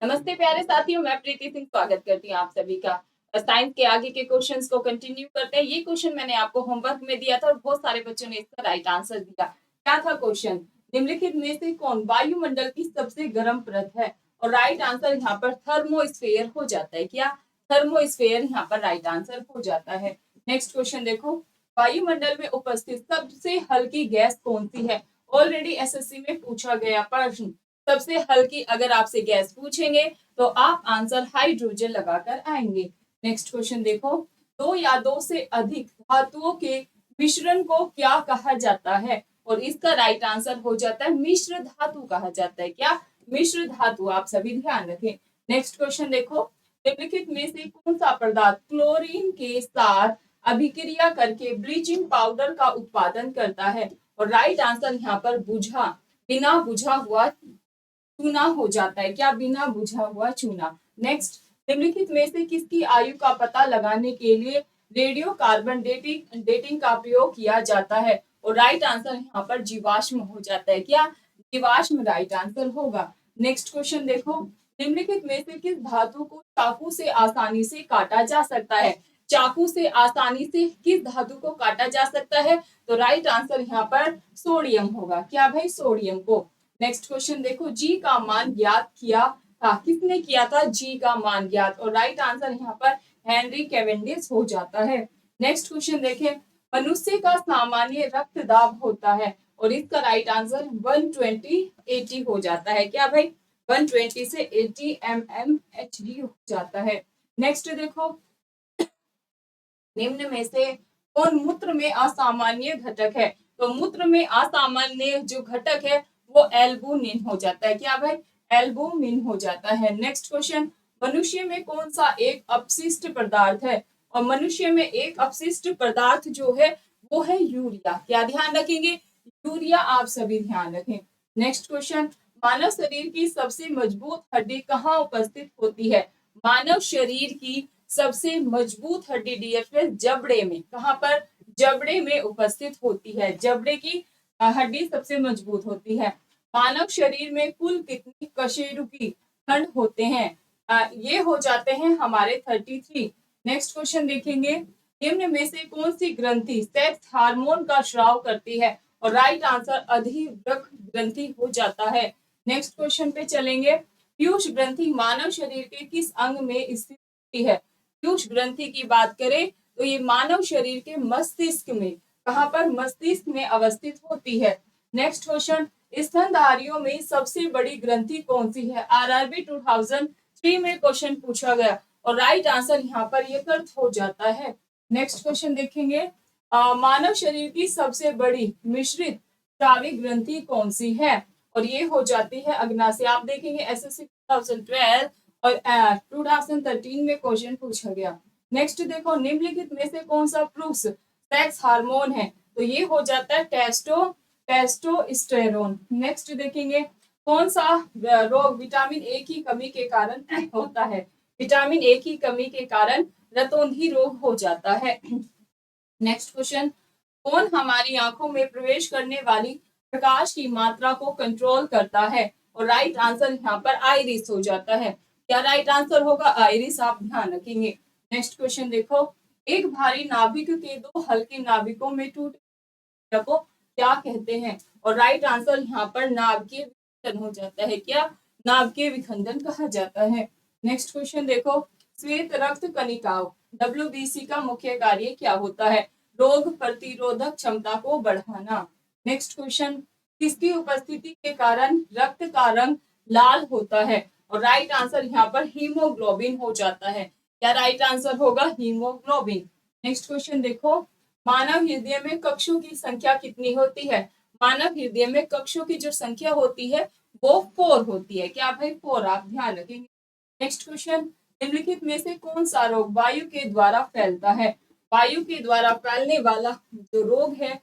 नमस्ते प्यारे साथियों, मैं प्रीति सिंह स्वागत करती हूँ आप सभी का। साइंस के आगे के क्वेश्चंस को कंटिन्यू करते हैं। ये क्वेश्चन मैंने आपको होमवर्क में दिया था और बहुत सारे बच्चों ने इसका राइट आंसर दिया। क्या था क्वेश्चन? निम्नलिखित में से कौन वायुमंडल की सबसे गर्म परत है? और राइट आंसर यहाँ पर थर्मोस्फेयर हो जाता है। क्या? थर्मोस्फेयर यहाँ पर राइट आंसर हो जाता है। नेक्स्ट क्वेश्चन देखो, वायुमंडल में उपस्थित सबसे हल्की गैस कौन सी है? ऑलरेडी एसएससी में पूछा गया प्रश्न। सबसे हल्की अगर आपसे गैस पूछेंगे तो आप आंसर हाइड्रोजन लगाकर आएंगे। नेक्स्ट क्वेश्चन देखो, दो या दो से अधिक धातुओं के मिश्रण को क्या कहा जाता है? और इसका राइट आंसर हो जाता है मिश्र धातु कहा जाता है। क्या? मिश्र धातु। आप सभी ध्यान रखें। नेक्स्ट क्वेश्चन देखो, निम्नलिखित में से कौन सा पदार्थ क्लोरीन के साथ अभिक्रिया करके ब्लीचिंग पाउडर का उत्पादन करता है? और राइट आंसर यहाँ पर बुझा, बिना बुझा हुआ चूना हो जाता है। क्या? बिना बुझा हुआ चूना। नेक्स्ट, निम्नलिखित में से किसकी आयु का पता लगाने के लिए रेडियो कार्बन डेटिंग का प्रयोग किया जाता है? और राइट आंसर यहाँ पर जीवाश्म हो जाता है। क्या? जीवाश्म राइट आंसर होगा। नेक्स्ट क्वेश्चन देखो, निम्नलिखित में से किस धातु को चाकू से आसानी से काटा जा सकता है? चाकू से आसानी से किस धातु को काटा जा सकता है? तो राइट आंसर यहाँ पर सोडियम होगा। क्या भाई? सोडियम को। नेक्स्ट क्वेश्चन देखो, जी का मान ज्ञात किया था। किसने किया था जी का मान ज्ञात? और राइट आंसर यहाँ पर हेनरी कैवेंडिश हो जाता है। नेक्स्ट क्वेश्चन देखें, मनुष्य का सामान्य रक्तदाब होता है और इसका राइट आंसर 120/80 हो जाता है। क्या भाई? 120 से 80 mmHg हो जाता है। नेक्स्ट देखो, निम्न में से कौन मूत्र में असामान्य घटक है? तो मूत्र में असामान्य जो घटक है वो एल्बुमिन हो जाता है। क्या भाई? एल्बुमिन हो जाता है। नेक्स्ट क्वेश्चन, मनुष्य में कौन सा एक अपशिष्ट पदार्थ है? और मनुष्य में एक अपशिष्ट पदार्थ जो है वो है यूरिया। क्या ध्यान रखेंगे? यूरिया। आप सभी ध्यान रखें। नेक्स्ट क्वेश्चन, मानव शरीर की सबसे मजबूत हड्डी कहाँ उपस्थित होती है? मानव शरीर की सबसे मजबूत हड्डी डीएफएस जबड़े में। कहाँ पर? जबड़े में उपस्थित होती है। जबड़े की हड्डी सबसे मजबूत होती है। मानव शरीर में कुल कितनी कशेरुकी खंड होते हैं? ये हो जाते हैं हमारे 33। नेक्स्ट क्वेश्चन देखेंगे, निम्न में से कौन सी ग्रंथि सेक्स हार्मोन का स्राव करती है? और राइट आंसर अधिवृक्क ग्रंथि हो जाता है। नेक्स्ट क्वेश्चन पे चलेंगे, पीयूष ग्रंथि मानव शरीर के किस अंग में स्थित होती है? पीयूष ग्रंथि की बात करें तो ये मानव शरीर के मस्तिष्क में, कहाँ पर? मस्तिष्क में अवस्थित होती है। नेक्स्ट क्वेश्चन, स्तनधारियों में सबसे बड़ी ग्रंथि कौन सी है? आरआरबी 2003 में क्वेश्चन पूछा गया और राइट आंसर यहाँ पर यकृत हो जाता है। नेक्स्ट क्वेश्चन देखेंगे, मानव शरीर की सबसे बड़ी मिश्रित स्रावी ग्रंथि कौन सी है? और ये हो जाती है अग्नाशय। आप देखेंगे एसएससी 2012 और 2013 में क्वेश्चन पूछा गया। नेक्स्ट देखो, निम्नलिखित में से कौन सा पुरुष सेक्स हार्मोन है? तो ये हो जाता है टेस्टोस्टेरोन। नेक्स्ट देखेंगे, कौन सा रोग विटामिन ए की कमी के कारण होता है? विटामिन ए की कमी के कारण रतौंधी रोग हो जाता है। नेक्स्ट क्वेश्चन, कौन हमारी आंखों में प्रवेश करने वाली प्रकाश की मात्रा को कंट्रोल करता है? और राइट आंसर यहाँ पर आइरिस हो जाता है। क्या राइट आंसर होगा? आइरिस। आप ध्यान रखेंगे। नेक्स्ट क्वेश्चन देखो, एक भारी नाभिक के दो हल्के नाभिकों में टूटे को क्या कहते हैं? और राइट आंसर यहाँ पर नाभिकीय विखंडन हो जाता है। क्या? नाभिकीय विखंडन कहा जाता है। नेक्स्ट क्वेश्चन देखो, श्वेत रक्त कणिकाओं डब्ल्यूबीसी का मुख्य कार्य क्या होता है? रोग प्रतिरोधक क्षमता को बढ़ाना। नेक्स्ट क्वेश्चन, किसकी उपस्थिति के कारण रक्त का रंग लाल होता है? और राइट आंसर यहाँ पर हीमोग्लोबिन हो जाता है। क्या राइट आंसर होगा? हीमोग्लोबिन। नेक्स्ट क्वेश्चन देखो, मानव हृदय में कक्षों की संख्या कितनी होती है? मानव हृदय में कक्षों की जो संख्या होती है वो 4 होती है। क्या भाई? 4। आप ध्यान रखेंगे। नेक्स्ट क्वेश्चन, निम्नलिखित में से कौन सा रोग वायु के द्वारा फैलता है? वायु के द्वारा फैलने वाला जो रोग है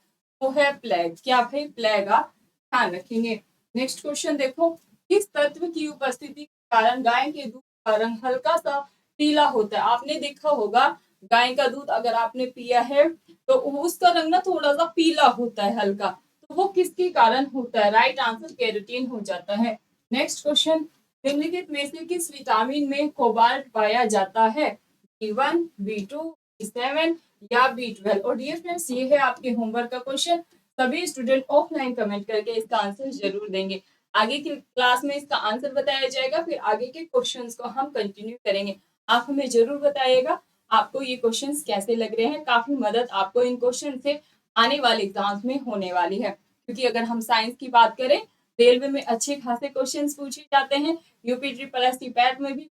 वो है प्लेग। क्या भाई? प्लेग। आप ध्यान रखेंगे। नेक्स्ट क्वेश्चन देखो, किस तत्व की उपस्थिति के कारण गाय के दूध का रंग हल्का सा पीला होता है? आपने देखा होगा गाय का दूध अगर आपने पिया है तो उसका रंग ना थोड़ा सा पीला होता है, हल्का। तो वो किसके कारण होता है? राइट आंसर केरोटीन हो जाता है। नेक्स्ट क्वेश्चन, निम्नलिखित में से किस विटामिन में कोबाल्ट पाया जाता है? B1, B2, B7 या B12? और डियर फ्रेंड्स, ये है आपके होमवर्क का क्वेश्चन। सभी स्टूडेंट ऑफलाइन कमेंट करके इसका आंसर जरूर देंगे। आगे की क्लास में इसका आंसर बताया जाएगा, फिर आगे के क्वेश्चंस को हम कंटिन्यू करेंगे। आप हमें जरूर बताइएगा आपको ये क्वेश्चंस कैसे लग रहे हैं। काफी मदद आपको इन क्वेश्चन से आने वाले एग्जाम्स में होने वाली है, क्योंकि अगर हम साइंस की बात करें, रेलवे में अच्छे खासे क्वेश्चंस पूछे जाते हैं। UP triple S C PET में भी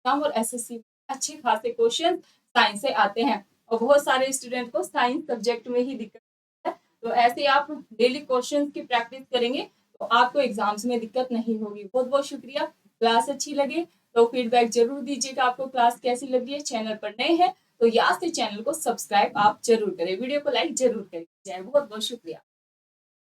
और एसएससी में अच्छे खासे क्वेश्चन साइंस से आते हैं, और बहुत सारे स्टूडेंट को साइंस सब्जेक्ट में ही दिक्कत है। तो ऐसे आप डेली क्वेश्चन की प्रैक्टिस करेंगे तो आपको एग्जाम्स में दिक्कत नहीं होगी। बहुत बहुत शुक्रिया। क्लास अच्छी लगे तो फीडबैक जरूर दीजिएगा आपको क्लास कैसी लगी है। चैनल पर नए हैं तो याद से चैनल को सब्सक्राइब आप जरूर करें, वीडियो को लाइक जरूर करें। बहुत बहुत शुक्रिया।